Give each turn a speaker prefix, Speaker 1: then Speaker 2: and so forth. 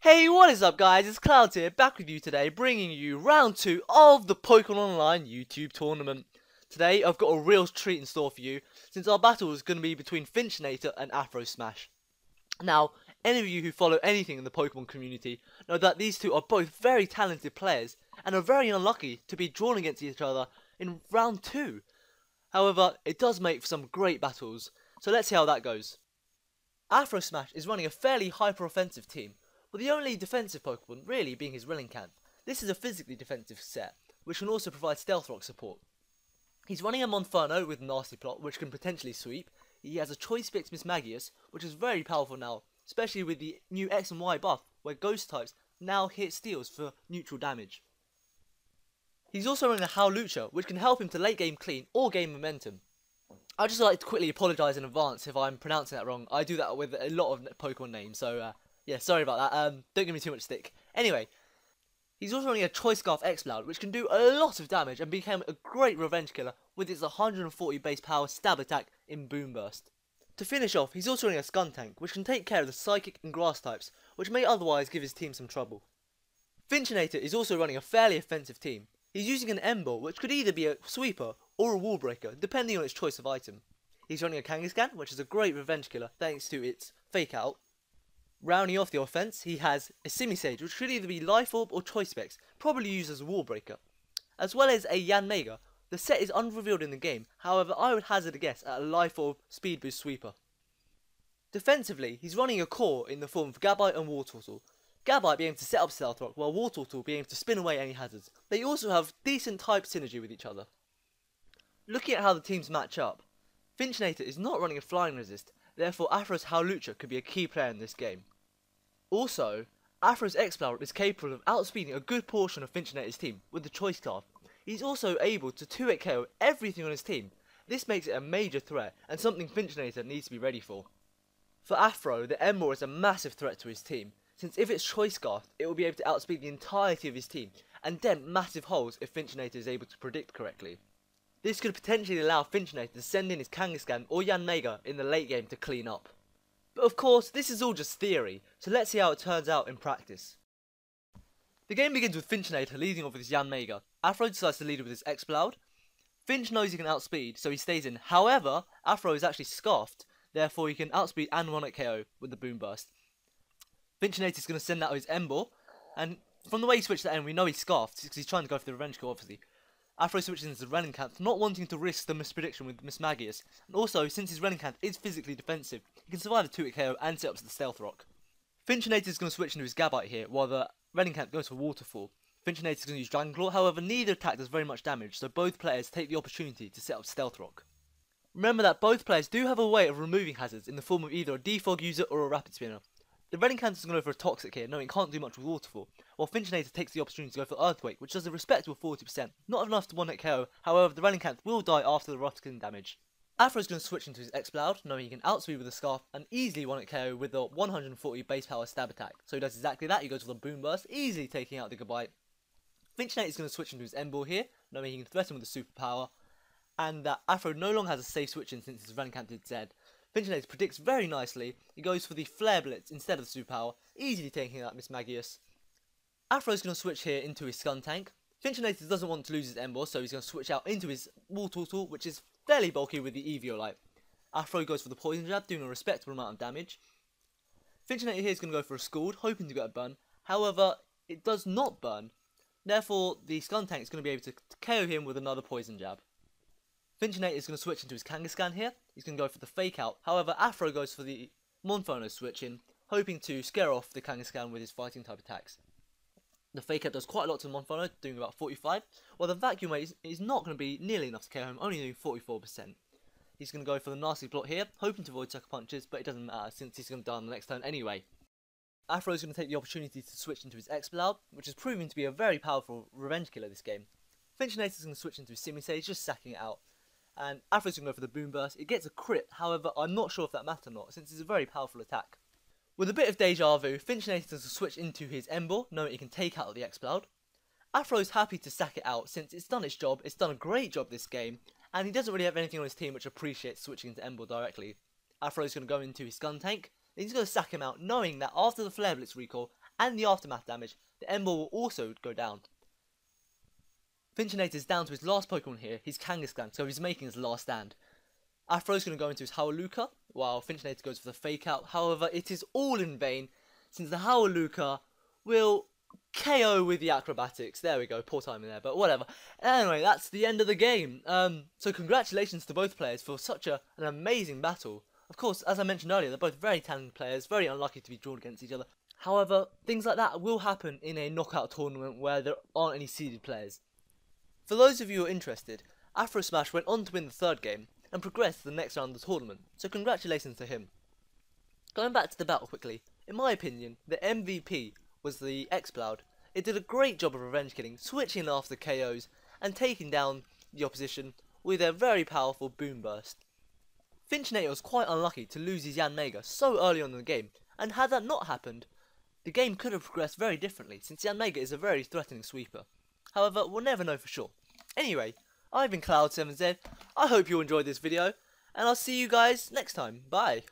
Speaker 1: Hey, what is up guys, it's Cloud here, back with you today, bringing you round 2 of the Pokemon Online YouTube tournament. Today I've got a real treat in store for you, since our battle is going to be between Finchinator and Afro Smash. Now, any of you who follow anything in the Pokemon community know that these two are both very talented players, and are very unlucky to be drawn against each other in round 2. However, it does make for some great battles, so let's see how that goes. Afro Smash is running a fairly hyper-offensive team, with the only defensive Pokemon really being his Relicanth. This is a physically defensive set, which can also provide Stealth Rock support. He's running a Monferno with Nasty Plot, which can potentially sweep. He has a Choice Specs Mismagius, which is very powerful now, especially with the new X and Y buff, where Ghost types now hit steals for neutral damage. He's also running a Howlucha, which can help him to late game clean or gain momentum. I'd just like to quickly apologise in advance if I'm pronouncing that wrong. I do that with a lot of Pokemon names, so yeah, sorry about that. Don't give me too much stick. Anyway, he's also running a Choice Scarf X-Cloud, which can do a lot of damage and became a great revenge killer with its 140 base power stab attack in Boom Burst. To finish off, he's also running a Skuntank, which can take care of the Psychic and Grass types, which may otherwise give his team some trouble. Finchinator is also running a fairly offensive team. He's using an Ember, which could either be a Sweeper or a Wall Breaker, depending on its choice of item. He's running a Kangaskhan, which is a great revenge killer thanks to its Fake Out. Rounding off the offense, he has a Simisage, which could either be Life Orb or Choice Specs, probably used as a Wall Breaker, as well as a Yanmega. The set is unrevealed in the game, however I would hazard a guess at a Life Orb Speed Boost Sweeper. Defensively, he's running a core in the form of Gabite and Wartortle. Gabite being able to set up Stealth Rock, while Wartortle being able to spin away any hazards. They also have decent type synergy with each other. Looking at how the teams match up, Finchinator is not running a Flying Resist, therefore Afro's Howlucha could be a key player in this game. Also, Afro's Explorer is capable of outspeeding a good portion of Finchinator's team with the Choice Scarf. He's also able to 2-hit KO everything on his team. This makes it a major threat and something Finchinator needs to be ready for. For Afro, the Ember is a massive threat to his team, since if it's Choice Scarf, it will be able to outspeed the entirety of his team and dent massive holes if Finchinator is able to predict correctly. This could potentially allow Finchinator to send in his Kangaskhan or Yanmega in the late game to clean up. But of course, this is all just theory, so let's see how it turns out in practice. The game begins with Finchinator leading off with his Yanmega. Afro decides to lead with his Exploud. Finch knows he can outspeed, so he stays in. However, Afro is actually scarfed, therefore he can outspeed and 1-hit KO with the Boom Burst. Finchinator is going to send out his Ember, and from the way he switched that in, we know he's scarfed, because he's trying to go for the revenge kill, obviously. Afro switches into Relicanth, not wanting to risk the misprediction with Mismagius, and also, since his Relicanth is physically defensive, he can survive a 2-hit KO and set up to the Stealth Rock. Finchinator is going to switch into his Gabite here, while the Relicanth goes for Waterfall. Finchinator is going to use Dragon Claw, however neither attack does very much damage, so both players take the opportunity to set up Stealth Rock. Remember that both players do have a way of removing hazards in the form of either a Defog user or a Rapid Spinner. The Relicanth is going to go for a Toxic here, knowing it can't do much with Waterfall, while Finchinator takes the opportunity to go for Earthquake, which does a respectable 40%, not enough to 1-hit KO, however the Relicanth will die after the Rough-Skin damage. Afro is going to switch into his Exploud, knowing he can outspeed with a Scarf and easily 1-hit KO with the 140 base power stab attack. So he does exactly that, he goes for the Boom Burst, easily taking out the Gabite. Finchinator is going to switch into his Ember here, knowing he can threaten with the Superpower, and that Afro no longer has a safe switch in since his Relicanth is dead. Finchinator predicts very nicely, he goes for the Flare Blitz instead of the Superpower, easily taking out Mismagius. Afro is going to switch here into his Skuntank. Finchinator doesn't want to lose his Ember, so he's going to switch out into his Wartortle, which is fairly bulky with the Eviolite. Afro goes for the Poison Jab, doing a respectable amount of damage. Finchinator here is going to go for a Scald, hoping to get a burn, however, it does not burn, therefore the Skuntank is going to be able to KO him with another Poison Jab. Finchinator is going to switch into his Kangaskhan here, he's going to go for the Fake Out, however Afro goes for the Monferno switch in, hoping to scare off the Kangaskhan with his fighting type attacks. The Fake Out does quite a lot to the Monferno, doing about 45, while the Vacuum Wave is not going to be nearly enough to KO him, only doing 44%. He's going to go for the Nasty Plot here, hoping to avoid Sucker Punches, but it doesn't matter since he's going to die on the next turn anyway. Afro is going to take the opportunity to switch into his Exploud, which is proving to be a very powerful revenge killer this game. Finchinator is going to switch into his Simisage, just sacking it out. And Afro's going to go for the Boom Burst. It gets a crit, however I'm not sure if that matters or not, since it's a very powerful attack. With a bit of deja vu, Finchinator does switch into his Ember, knowing he can take out the Exploud. Afro's happy to sack it out, since it's done its job, it's done a great job this game, and he doesn't really have anything on his team which appreciates switching into Ember directly. Afro's going to go into his Skuntank, then he's going to sack him out, knowing that after the Flare Blitz recall, and the aftermath damage, the Ember will also go down. Finchinator is down to his last Pokemon here, his Kangaskhan, so he's making his last stand. Afro's going to go into his Howluka, while Finchinator goes for the Fake Out. However, it is all in vain, since the Howluka will KO with the acrobatics. There we go, poor timing there, but whatever. Anyway, that's the end of the game. So congratulations to both players for such an amazing battle. Of course, as I mentioned earlier, they're both very talented players, very unlucky to be drawn against each other. However, things like that will happen in a knockout tournament where there aren't any seeded players. For those of you who are interested, Afro Smash went on to win the third game and progressed to the next round of the tournament, so congratulations to him. Going back to the battle quickly, in my opinion, the MVP was the Exploud. It did a great job of revenge killing, switching after KOs and taking down the opposition with a very powerful Boom Burst. Finchinator was quite unlucky to lose his Yanmega so early on in the game, and had that not happened, the game could have progressed very differently since Yanmega is a very threatening sweeper. However, we'll never know for sure. Anyway, I've been Cloud7z, I hope you enjoyed this video, and I'll see you guys next time. Bye!